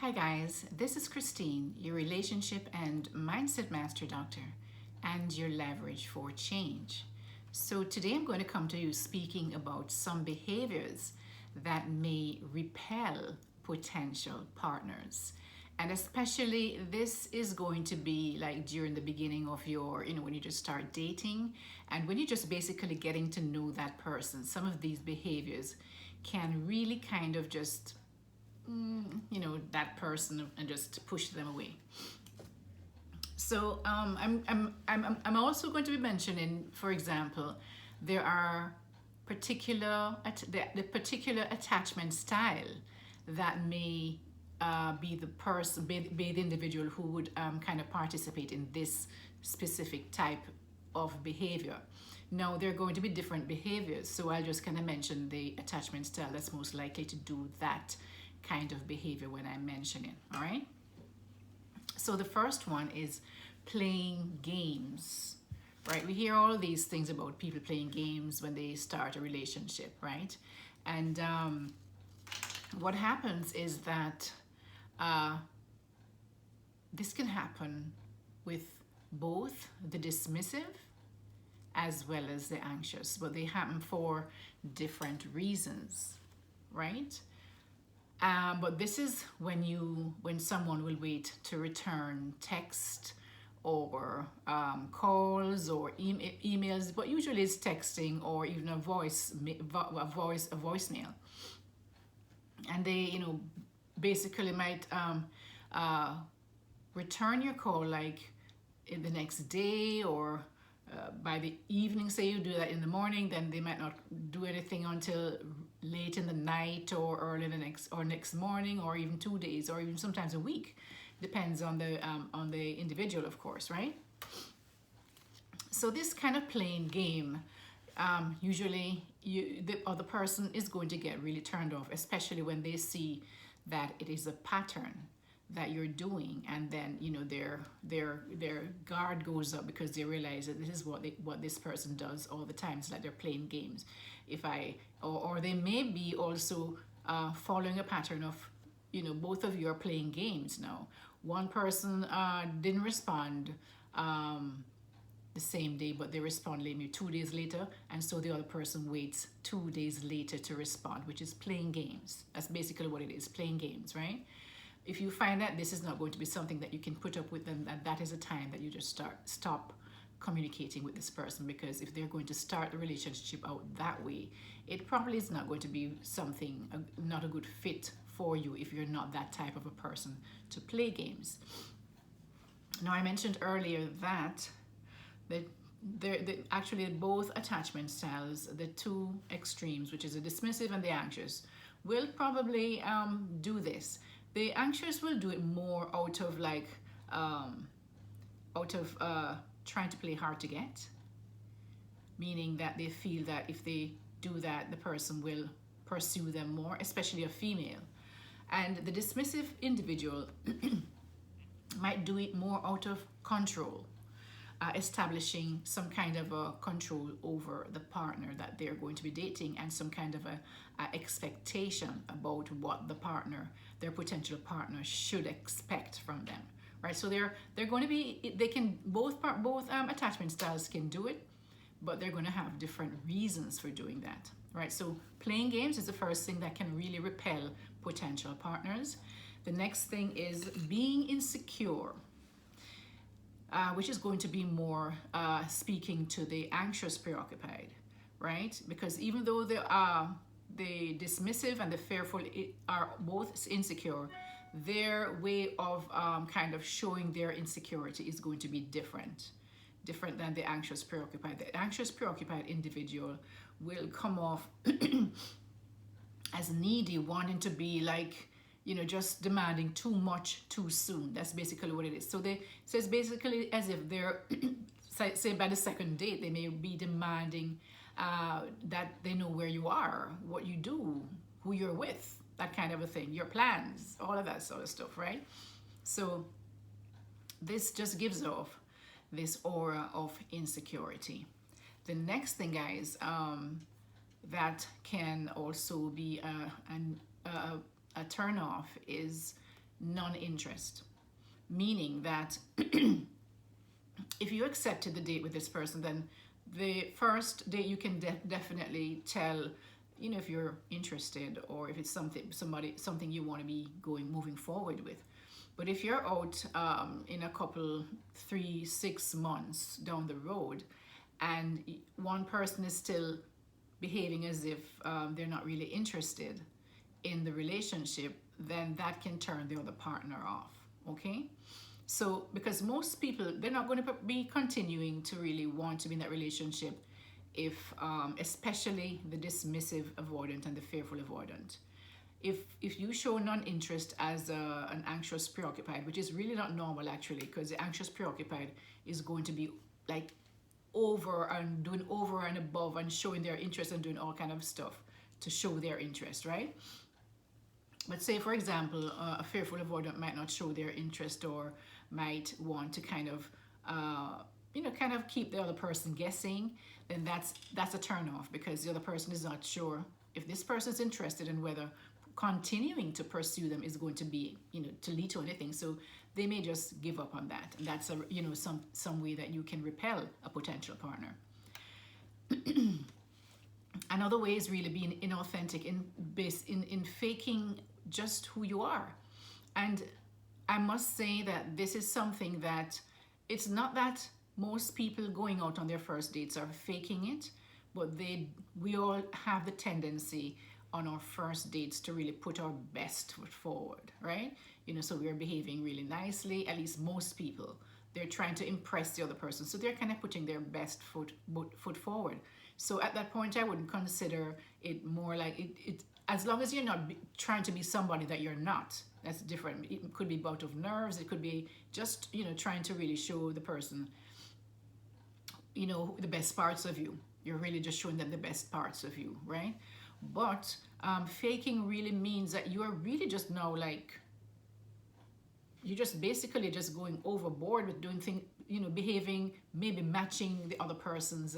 Hi guys, this is Christine, your relationship and mindset master doctor and your leverage for change. So today I'm going to come to you speaking about some behaviors that may repel potential partners. And especially this is going to be like during the beginning of your, when you just start dating and when you're just basically getting to know that person. Some of these behaviors can really kind of just that person and just push them away. So I'm also going to be mentioning, for example, there are the particular attachment style that may be the individual who would kind of participate in this specific type of behavior. Now, there are going to be different behaviors, so I'll just kind of mention the attachment style that's most likely to do that kind of behavior when I mention it. All right, so the first one is playing games. Right, we hear all these things about people playing games when they start a relationship, right? And what happens is that this can happen with both the dismissive as well as the anxious, but they happen for different reasons, right? But this is when someone will wait to return text or calls or emails, but usually it's texting or even a voicemail, and they basically might return your call like in the next day or by the evening. Say you do that in the morning, then they might not do anything until late in the night or early next morning, or even 2 days, or even sometimes a week. Depends on the individual, of course, right? So this kind of playing game, usually the other person is going to get really turned off, especially when they see that it is a pattern that you're doing, and then their guard goes up because they realize that this is what this person does all the time. It's like they're playing games. Or they may be also following a pattern of both of you are playing games. Now one person didn't respond the same day, but they respond maybe 2 days later, and so the other person waits 2 days later to respond, which is playing games. That's basically what it is, playing games, right? If you find that this is not going to be something that you can put up with, then that is a time that you just stop communicating with this person, because if they're going to start the relationship out that way, it probably is not going to be not a good fit for you if you're not that type of a person to play games. Now, I mentioned earlier that actually both attachment styles, the two extremes, which is the dismissive and the anxious, will probably do this. The anxious will do it more out of trying to play hard to get, meaning that they feel that if they do that, the person will pursue them more, especially a female. And the dismissive individual might do it more out of control, establishing some kind of a control over the partner that they're going to be dating, and some kind of a expectation about what their potential partner should expect from them, right? So they're going to be, they can both attachment styles can do it, but they're going to have different reasons for doing that, right? So playing games is the first thing that can really repel potential partners. The next thing is being insecure, which is going to be more speaking to the anxious preoccupied, right? Because even though the dismissive and the fearful are both insecure, their way of kind of showing their insecurity is going to be different than the anxious preoccupied. The anxious preoccupied individual will come off as needy, wanting to be like, just demanding too much too soon. That's basically what it is. So it's basically as if they're, say by the second date, they may be demanding that they know where you are, what you do, who you're with, that kind of a thing, your plans, all of that sort of stuff, right? So this just gives off this aura of insecurity. The next thing, guys, that can also be a turn off is non-interest, meaning that if you accepted the date with this person, then the first date you can definitely tell, if you're interested or if it's something you want to be moving forward with. But if you're out in a couple 3-6 months down the road, and one person is still behaving as if they're not really interested in the relationship, then that can turn the other partner off. Okay, so because most people, they're not going to be continuing to really want to be in that relationship if especially the dismissive avoidant and the fearful avoidant. If you show non-interest as an anxious preoccupied, which is really not normal actually, because the anxious preoccupied is going to be like doing over and above and showing their interest and doing all kind of stuff to show their interest, right? But say, for example, a fearful avoidant might not show their interest or might want to kind of keep the other person guessing. Then that's a turn off, because the other person is not sure if this person is interested and whether continuing to pursue them is going to be, to lead to anything. So they may just give up on that, and that's some way that you can repel a potential partner. Another way is really being inauthentic, in faking just who you are. And I must say that this is something that it's not that most people going out on their first dates are faking it, but we all have the tendency on our first dates to really put our best foot forward, right? So we're behaving really nicely, at least most people. They're trying to impress the other person, so they're kind of putting their best foot forward. So at that point, I wouldn't consider it more like it as long as you're not trying to be somebody that you're not. That's different. It could be bout of nerves. It could be just, trying to really show the person, the best parts of you. You're really just showing them the best parts of you, right? But faking really means that you are really just now like, you're just basically just going overboard with doing things, behaving, maybe matching the other person's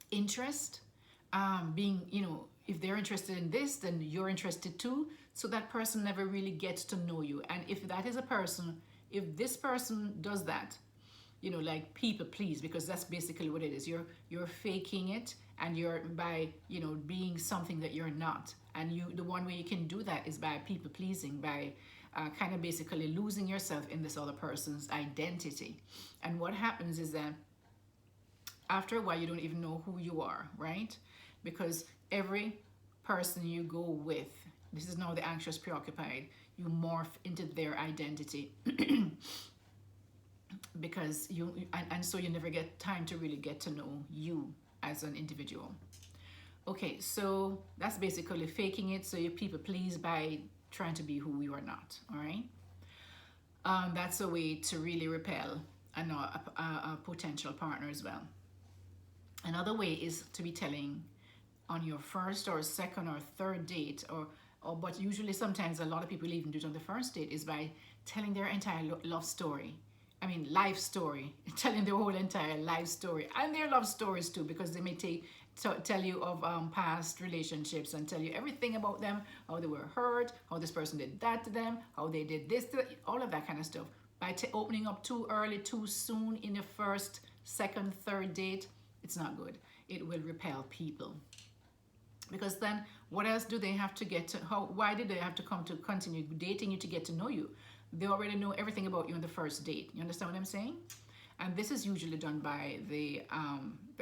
interest, being, if they're interested in this, then you're interested too. So that person never really gets to know you. And if this person does that, like people please, because that's basically what it is. You're faking it, and you're by, being something that you're not. And the one way you can do that is by people pleasing, by kind of basically losing yourself in this other person's identity. And what happens is that after a while, you don't even know who you are, right? Because every person you go with, this is now the anxious preoccupied, you morph into their identity. Because so you never get time to really get to know you as an individual. Okay, so that's basically faking it, so you people please by trying to be who you are not. All right, that's a way to really repel a potential partner as well. Another way is to be telling on your first or second or third date, but usually sometimes a lot of people even do it on the first date, is by telling their entire love story. Life story, telling their whole entire life story and their love stories too, because they may tell you of past relationships and tell you everything about them, how they were hurt, how this person did that to them, how they did this, all of that kind of stuff. By opening up too early, too soon in your first, second, third date, it's not good. It will repel people. Because then what else do they have to get to? Why did they have to come to continue dating you to get to know you? They already know everything about you on the first date. You understand what I'm saying? And this is usually done by the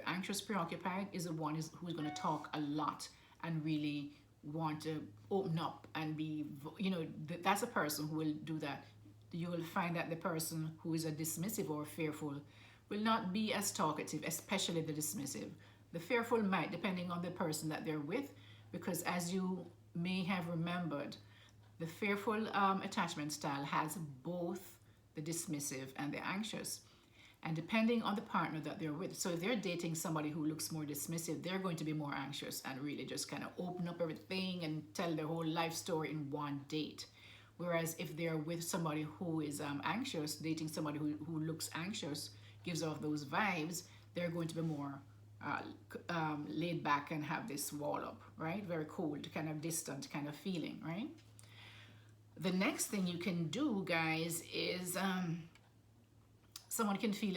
anxious preoccupied, is the one who's going to talk a lot and really want to open up and be, that's a person who will do that. You will find that the person who is a dismissive or fearful will not be as talkative, especially the dismissive. The fearful might, depending on the person that they're with, because as you may have remembered, the fearful attachment style has both the dismissive and the anxious. And depending on the partner that they're with, so if they're dating somebody who looks more dismissive, they're going to be more anxious and really just kind of open up everything and tell their whole life story in one date. Whereas if they're with somebody who is anxious, dating somebody who looks anxious, gives off those vibes, they're going to be more laid back and have this wall up, right? Very cold, kind of distant kind of feeling, right? The next thing you can do, guys, is someone can feel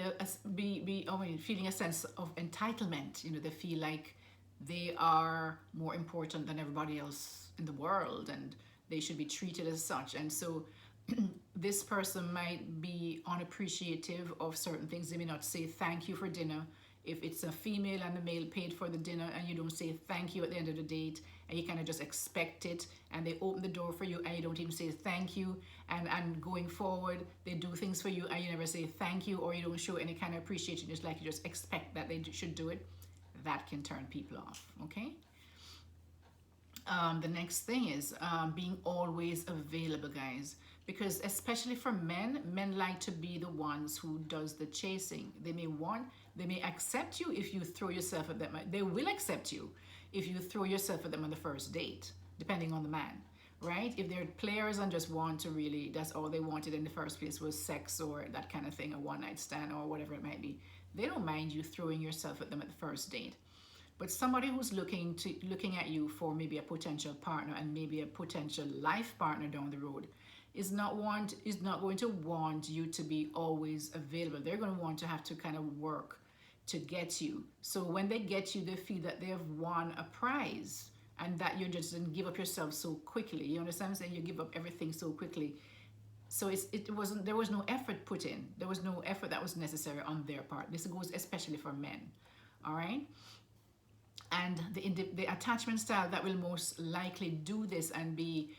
feeling a sense of entitlement. They feel like they are more important than everybody else in the world, and they should be treated as such. And so this person might be unappreciative of certain things. They may not say thank you for dinner. If it's a female and the male paid for the dinner and you don't say thank you at the end of the date, and you kind of just expect it, and they open the door for you and you don't even say thank you, and going forward they do things for you and you never say thank you, or you don't show any kind of appreciation, just like you just expect that they should do it, that can turn people off. Okay. The next thing is being always available, guys, because especially for men like to be the ones who does the chasing. They may accept you if you throw yourself at them. They will accept you if you throw yourself at them on the first date, depending on the man, right? If they're players and just want to really, that's all they wanted in the first place was sex or that kind of thing, a one night stand or whatever it might be, they don't mind you throwing yourself at them at the first date. But somebody who's looking at you for maybe a potential partner and maybe a potential life partner down the road is not going to want you to be always available. They're going to want to have to kind of work to get you. So when they get you, they feel that they have won a prize and that you just didn't give up yourself so quickly. You understand what I'm saying? You give up everything so quickly. So there was no effort put in. There was no effort that was necessary on their part. This goes especially for men. All right. And the attachment style that will most likely do this and be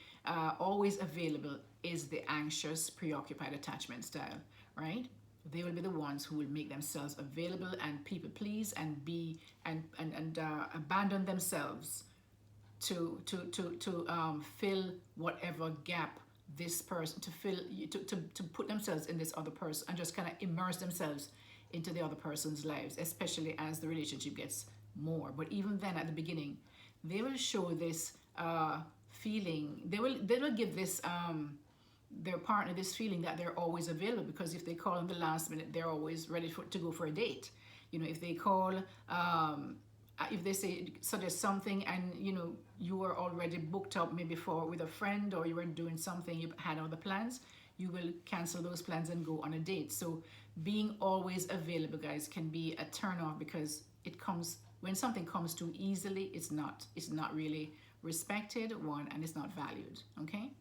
always available is the anxious, preoccupied attachment style, right? They will be the ones who will make themselves available and people please and be and abandon themselves to fill whatever gap this person to put themselves in this other person and just kind of immerse themselves into the other person's lives, especially as the relationship gets more. But even then, at the beginning, they will show this feeling. They will give this their partner this feeling that they're always available, because if they call in the last minute, they're always ready to go for a date. If they call, if they suggest something, and you were already booked up maybe with a friend, or you were doing something, you had other plans, you will cancel those plans and go on a date. So being always available, guys, can be a turn off, because it comes when something comes too easily. It's not really respected, one, and it's not valued. Okay.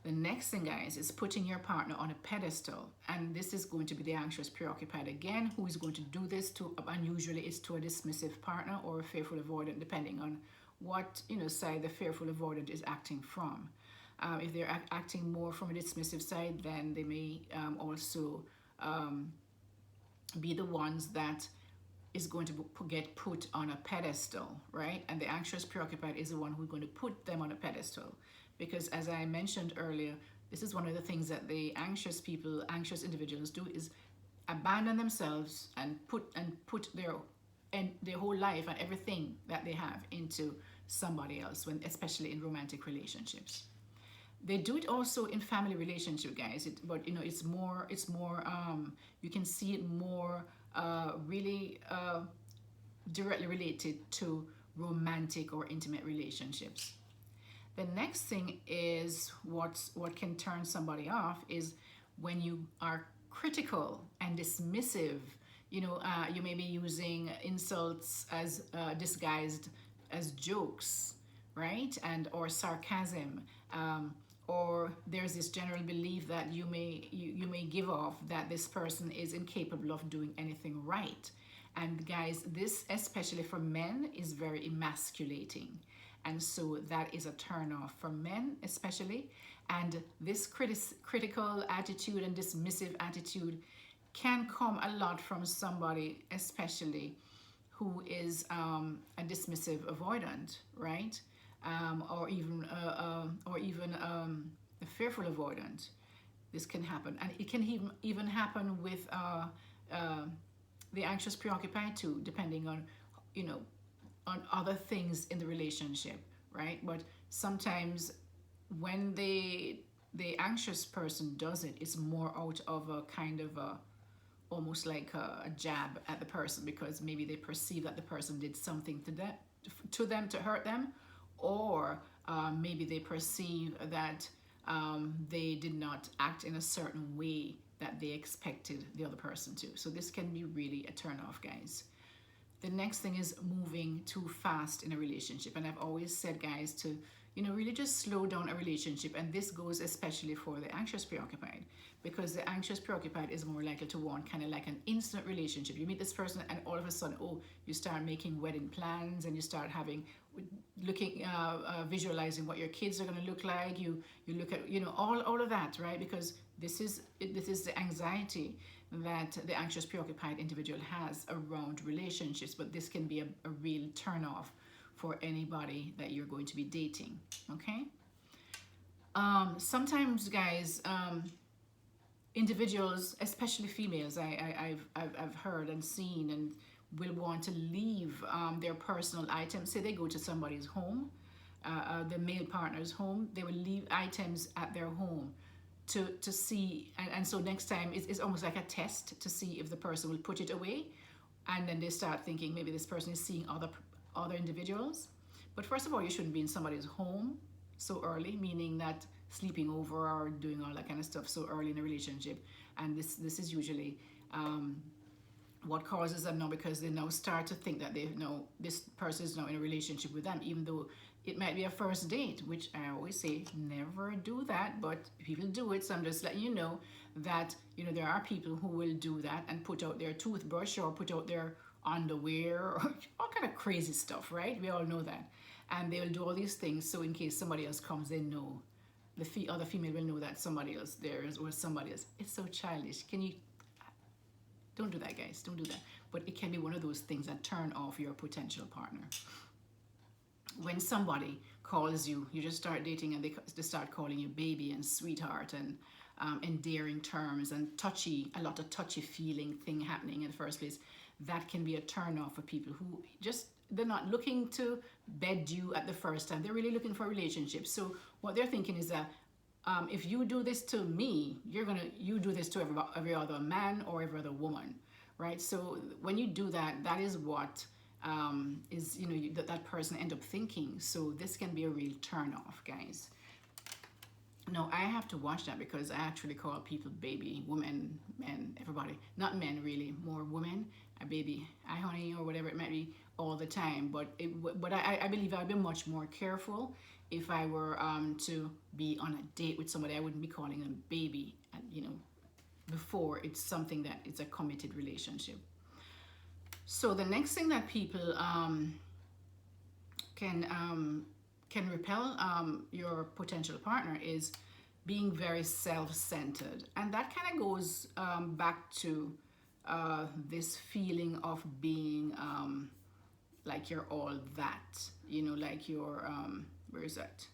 The next thing, guys, is putting your partner on a pedestal, and this is going to be the anxious, preoccupied again, who is going to do this to, and usually it's to a dismissive partner or a fearful avoidant, depending on what side the fearful avoidant is acting from. If they're acting more from a dismissive side, then they may also be the ones that is going to get put on a pedestal, right? And the anxious, preoccupied is the one who's going to put them on a pedestal. Because as I mentioned earlier, this is one of the things that the anxious individuals do, is abandon themselves and put their whole life and everything that they have into somebody else, especially in romantic relationships. They do it also in family relationship, guys. But it's more. You can see it more really directly related to romantic or intimate relationships. The next thing is what can turn somebody off is when you are critical and dismissive. You may be using insults as disguised as jokes, right? Or sarcasm. Or there's this general belief that you may give off that this person is incapable of doing anything right. And guys, this, especially for men, is very emasculating. And so that is a turn off for men especially. And this critical attitude and dismissive attitude can come a lot from somebody, especially who is a dismissive avoidant, right? Or even a fearful avoidant. This can happen, and it can even happen with the anxious, preoccupied too, depending on on other things in the relationship, right? But sometimes when the anxious person does it, it's more out of a kind of almost like a jab at the person, because maybe they perceive that the person did something to them to hurt them, or maybe they perceive that they did not act in a certain way that they expected the other person to. So this can be really a turn off, guys. The next thing is moving too fast in a relationship. And I've always said, guys, to, really just slow down a relationship. And this goes especially for the anxious preoccupied, because the anxious preoccupied is more likely to want kind of like an instant relationship. You meet this person and all of a sudden, you start making wedding plans, and you start visualizing what your kids are going to look like. You look at, all of that, right? Because this is the anxiety that the anxious preoccupied individual has around relationships, but this can be a real turn off for anybody that you're going to be dating. Okay. Sometimes, guys, individuals, especially females, I've heard and seen, and will want to leave their personal items. Say they go to somebody's home, the male partner's home, they will leave items at their home to see, and so next time it's almost like a test to see if the person will put it away, and then they start thinking maybe this person is seeing other individuals. But first of all, you shouldn't be in somebody's home so early, meaning that sleeping over or doing all that kind of stuff so early in a relationship. And this is usually what causes them now, because they now start to think that they know this person is now in a relationship with them, even though it might be a first date, which I always say never do that, but people do it. So I'm just letting you know that there are people who will do that and put out their toothbrush or put out their underwear or all kind of crazy stuff, right? We all know that. And they will do all these things so in case somebody else comes, they know, the other female will know that somebody else there is, or somebody else. It's so childish. Don't do that, guys. Don't do that. But it can be one of those things that turn off your potential partner. When somebody calls you, you just start dating, and they start calling you baby and sweetheart and endearing terms and a lot of touchy feeling thing happening in the first place, that can be a turn off for people who they're not looking to bed you at the first time. They're really looking for a relationship. So what they're thinking is that if you do this to me, you do this to every other man or every other woman, right? So when you do that, that is what that person end up thinking. So this can be a real turn off, guys. No, I have to watch that, because I actually call people baby, women, men, everybody. Not men, really, more women. A baby, hi honey, or whatever it might be, all the time. But I believe I'd be much more careful if I were to be on a date with somebody. I wouldn't be calling them baby, before it's something that it's a committed relationship. So the next thing that people can repel your potential partner is being very self-centered. And that kind of goes back to this feeling of being like you're all that, like you're, where is that?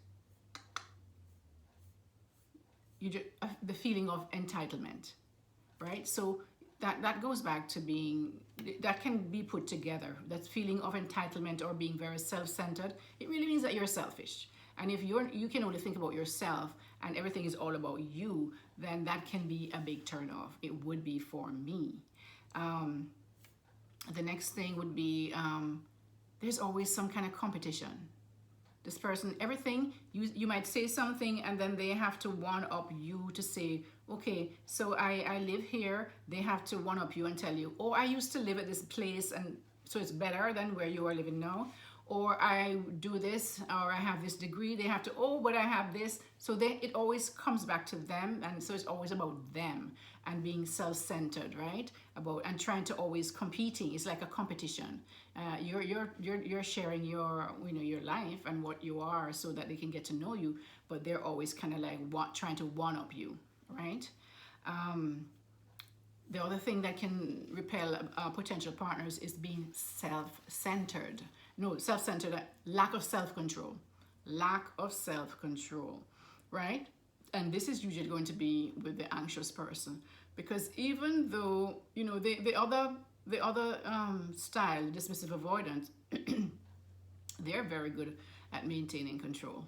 The feeling of entitlement, right? So that goes back to that can be put together. That feeling of entitlement or being very self-centered, it really means that you're selfish. And if you can only think about yourself and everything is all about you, then that can be a big turn off. It would be for me. The next thing would be there's always some kind of competition. This person, everything, you might say something and then they have to one up you to say, okay, so I live here. They have to one up you and tell you, oh, I used to live at this place, and so it's better than where you are living now. Or I do this, or I have this degree. They have to, oh, but I have this. So it always comes back to them, and so it's always about them and being self-centered, right? And trying to always competing. It's like a competition. You're sharing your life and what you are so that they can get to know you, but they're always kind of like trying to one up you, right? The other thing that can repel potential partners is being self-centered. No, self-centered, lack of self-control, right? And this is usually going to be with the anxious person, because even though, the other style, dismissive avoidance, they're very good at maintaining control.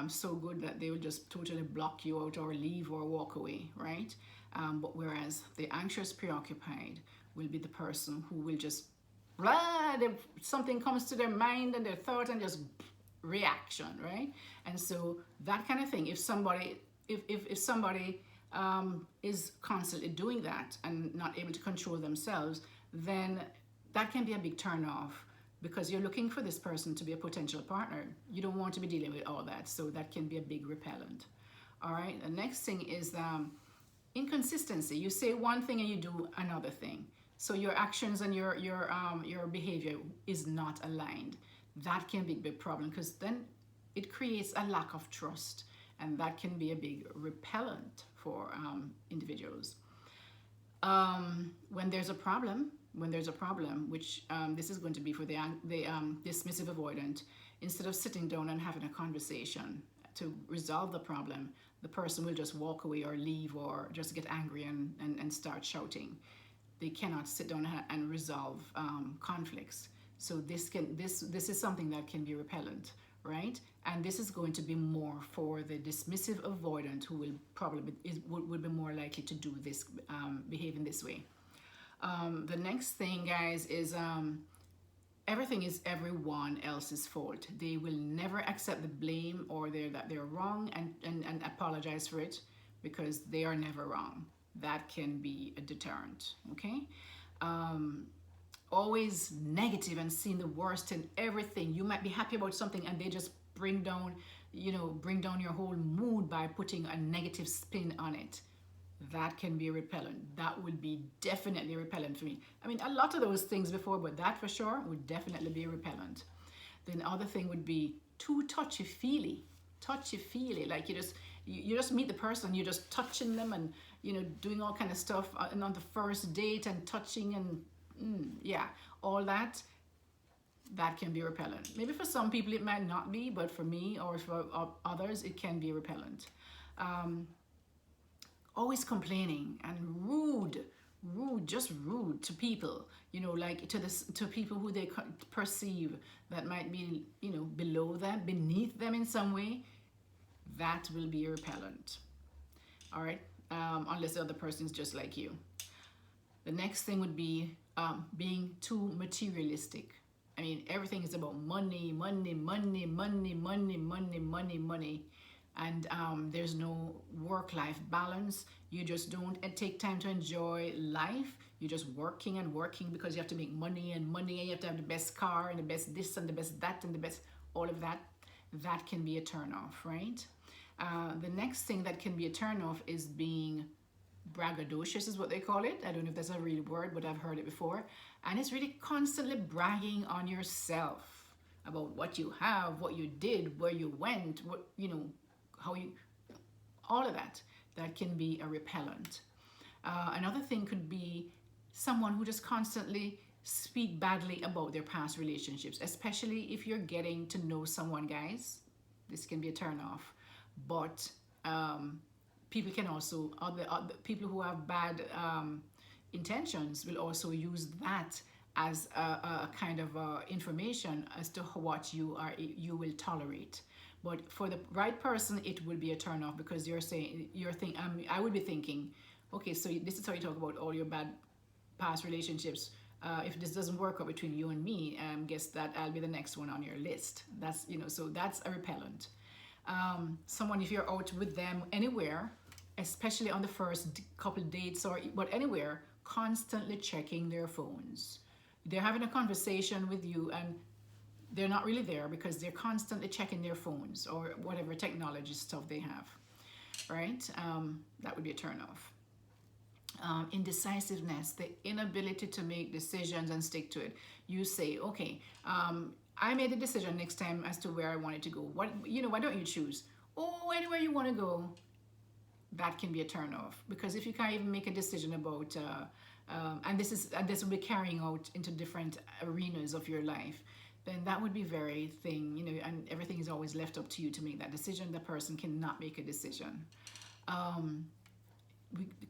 So good that they will just totally block you out or leave or walk away, right? But whereas the anxious preoccupied will be the person who will just something comes to their mind and their thought and just reaction, right? And so that kind of thing, if somebody if somebody is constantly doing that and not able to control themselves, then that can be a big turn off, because you're looking for this person to be a potential partner. You don't want to be dealing with all that, so that can be a big repellent. All right, the next thing is inconsistency. You say one thing and you do another thing, so your actions and your behavior is not aligned. That can be a big problem, because then it creates a lack of trust, and that can be a big repellent for individuals. When there's a problem, which this is going to be for the dismissive avoidant, instead of sitting down and having a conversation to resolve the problem, the person will just walk away or leave or just get angry and start shouting. They cannot sit down and resolve conflicts. So this is something that can be repellent, right? And this is going to be more for the dismissive avoidant, who will probably would be more likely to do this, behave in this way. The next thing, guys, is everything is everyone else's fault. They will never accept the blame or that they're wrong and apologize for it, because they are never wrong. That can be a deterrent, okay? Always negative and seeing the worst in everything. You might be happy about something and they just bring down your whole mood by putting a negative spin on it. That can be repellent. That would be definitely repellent for me. I mean, a lot of those things before, but that for sure would definitely be repellent. Then other thing would be too touchy-feely. Touchy-feely, like you just meet the person, you're just touching them and doing all kind of stuff, and on the first date and touching and yeah, all that can be repellent. Maybe for some people it might not be, but for me or for others it can be repellent. Always complaining and rude to people, like to people who they perceive that might be below them, beneath them in some way. That will be a repellent. All right, unless the other person is just like you. The next thing would be being too materialistic. I mean, everything is about money, and there's no work-life balance. You just don't take time to enjoy life. You're just working and working because you have to make money, and you have to have the best car and the best this and the best that and the best all of that. That can be a turn-off, right? The next thing that can be a turn-off is being braggadocious, is what they call it. I don't know if that's a real word, but I've heard it before. And it's really constantly bragging on yourself about what you have, what you did, where you went, how you, all of that. That can be a repellent. Another thing could be someone who just constantly speak badly about their past relationships, especially if you're getting to know someone, guys. This can be a turn off. But people can also, other people who have bad intentions will also use that as a kind of information as to what you will tolerate. But for the right person, it will be a turn off, because I would be thinking, okay, so this is how you talk about all your bad past relationships. If this doesn't work out between you and me, guess that I'll be the next one on your list. That's so that's a repellent. Someone, if you're out with them anywhere, especially on the first couple dates but anywhere, constantly checking their phones. They're having a conversation with you and they're not really there because they're constantly checking their phones or whatever technology stuff they have, right? That would be a turn-off. Indecisiveness, the inability to make decisions and stick to it. You say, okay, I made a decision next time as to where I wanted to go. Why don't you choose? Oh, anywhere you want to go. That can be a turn-off, because if you can't even make a decision about, and this will be carrying out into different arenas of your life, then that would be very thing, and everything is always left up to you to make that decision. The person cannot make a decision.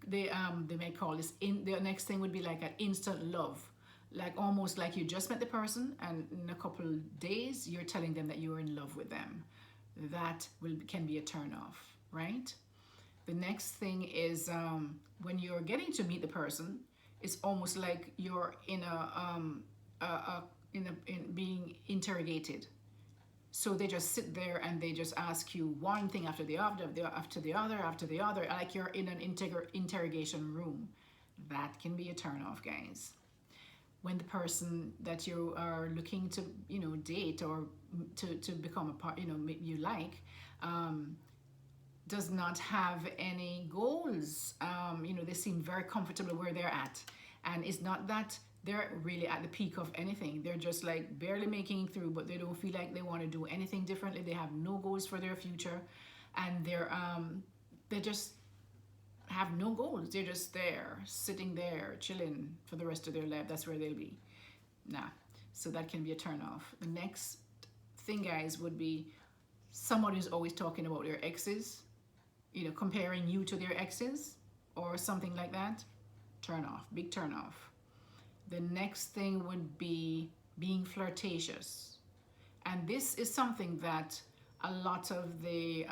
They may call this the next thing would be like an instant love, like almost like you just met the person and in a couple days you're telling them that you're in love with them. That can be a turn off, right? The next thing is when you're getting to meet the person, it's almost like you're in being interrogated. So they just sit there and they just ask you one thing after the other, after the other, like you're in an interrogation room. That can be a turn off, guys. When the person that you are looking to, date or to become a part, you like, does not have any goals. They seem very comfortable where they're at. And it's not that they're really at the peak of anything. They're just like barely making it through, but they don't feel like they want to do anything differently. They have no goals for their future. And they just have no goals. They're just there, sitting there, chilling for the rest of their life. That's where they'll be. Nah. So that can be a turn off. The next thing, guys, would be somebody who's always talking about their exes, comparing you to their exes or something like that. Turn off. Big turn off. The next thing would be being flirtatious. And this is something that a lot of the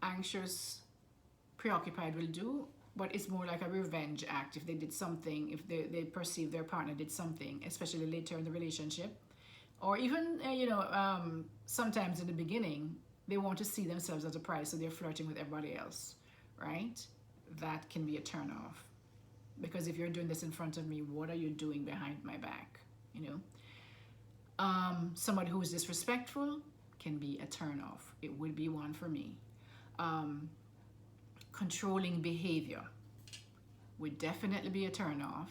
anxious, preoccupied will do, but it's more like a revenge act if they did something, if they perceive their partner did something, especially later in the relationship. Or even, sometimes in the beginning, they want to see themselves as a prize, so they're flirting with everybody else, right? That can be a turn off. Because if you're doing this in front of me, what are you doing behind my back? Somebody who is disrespectful can be a turn off. It would be one for me. Controlling behavior would definitely be a turn off.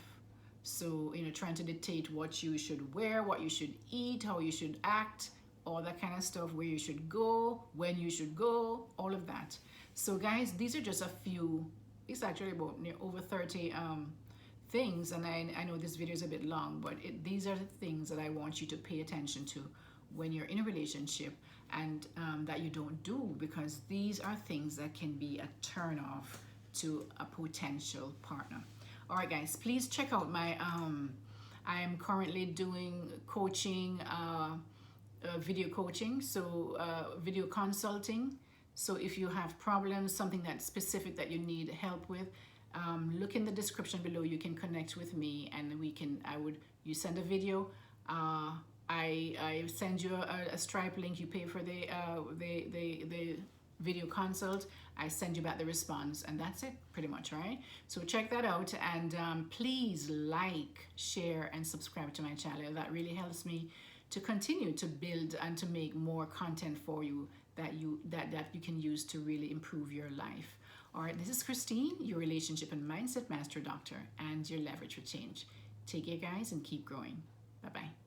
So, trying to dictate what you should wear, what you should eat, how you should act, all that kind of stuff, where you should go, when you should go, all of that. So guys, these are just a few. It's actually about over 30 things, and I know this video is a bit long, but these are the things that I want you to pay attention to when you're in a relationship, and that you don't do, because these are things that can be a turn off to a potential partner. All right, guys, please check out my I am currently doing coaching, video coaching, so video consulting. So if you have problems, something that's specific that you need help with, look in the description below. You can connect with me, and you send a video, I send you a Stripe link. You pay for the video consult. I send you back the response, and that's it pretty much, right? So check that out, and please like, share, and subscribe to my channel. That really helps me to continue to build and to make more content for you that you can use to really improve your life. All right, this is Christine, your relationship and mindset master doctor, and your leverage for change. Take care, guys, and keep growing. Bye-bye.